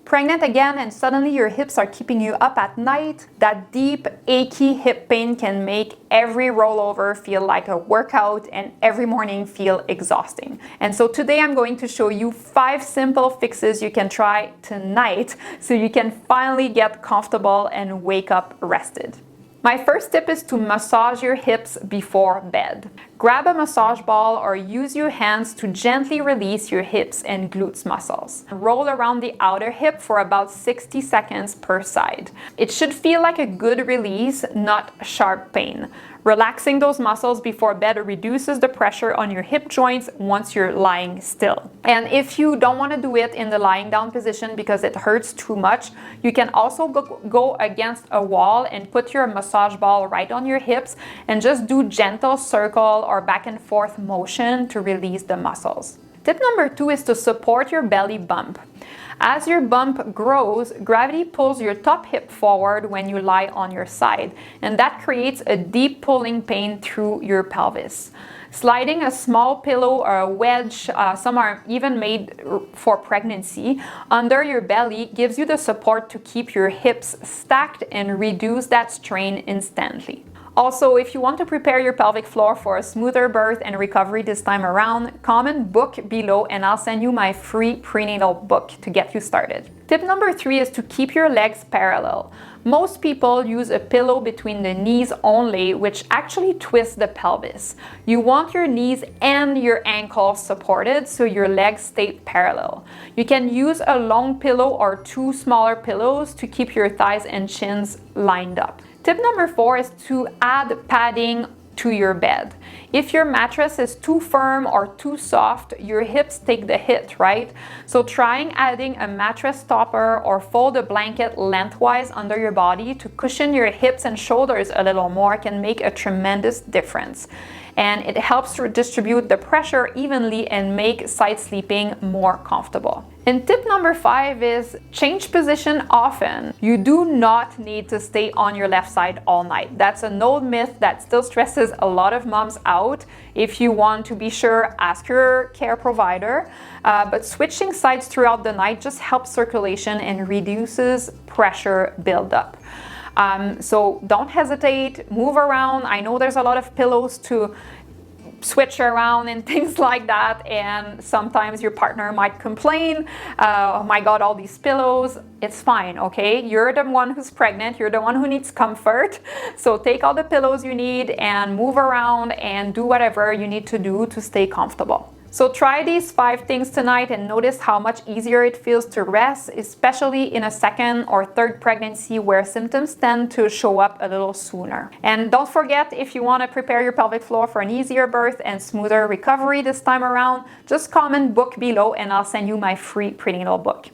Pregnant again and suddenly your hips are keeping you up at night? That deep, achy hip pain can make every rollover feel like a workout and every morning feel exhausting. And so today I'm going to show you 5 simple fixes you can try tonight so you can finally get comfortable and wake up rested. My first tip is to massage your hips before bed. Grab a massage ball or use your hands to gently release your hips and glutes muscles. Roll around the outer hip for about 60 seconds per side. It should feel like a good release, not sharp pain. Relaxing those muscles before bed reduces the pressure on your hip joints once you're lying still. And if you don't want to do it in the lying down position because it hurts too much, you can also go against a wall and put your massage ball right on your hips and just do gentle circle or back and forth motion to release the muscles. Tip number 2 is to support your belly bump. As your bump grows, gravity pulls your top hip forward when you lie on your side, and that creates a deep pulling pain through your pelvis. Sliding a small pillow or a wedge, some are even made for pregnancy, under your belly gives you the support to keep your hips stacked and reduce that strain instantly. Also, if you want to prepare your pelvic floor for a smoother birth and recovery this time around, comment book below and I'll send you my free prenatal book to get you started. Tip number 3 is to keep your legs parallel. Most people use a pillow between the knees only, which actually twists the pelvis. You want your knees and your ankles supported so your legs stay parallel. You can use a long pillow or 2 smaller pillows to keep your thighs and shins lined up. Tip number 4 is to add padding to your bed. If your mattress is too firm or too soft, your hips take the hit, right? So trying adding a mattress topper or fold a blanket lengthwise under your body to cushion your hips and shoulders a little more can make a tremendous difference. And it helps to distribute the pressure evenly and make side sleeping more comfortable. And tip number 5 is change position often. You do not need to stay on your left side all night. That's an old myth that still stresses a lot of moms out. If you want to be sure, ask your care provider. But switching sides throughout the night just helps circulation and reduces pressure buildup. So don't hesitate, move around. I know there's a lot of pillows to switch around and things like that, and sometimes your partner might complain, oh my god, all these pillows. It's fine, okay? You're the one who's pregnant, you're the one who needs comfort, so take all the pillows you need and move around and do whatever you need to do to stay comfortable. So try these 5 things tonight and notice how much easier it feels to rest, especially in a second or third pregnancy where symptoms tend to show up a little sooner. And don't forget, if you want to prepare your pelvic floor for an easier birth and smoother recovery this time around, just comment book below and I'll send you my free prenatal book.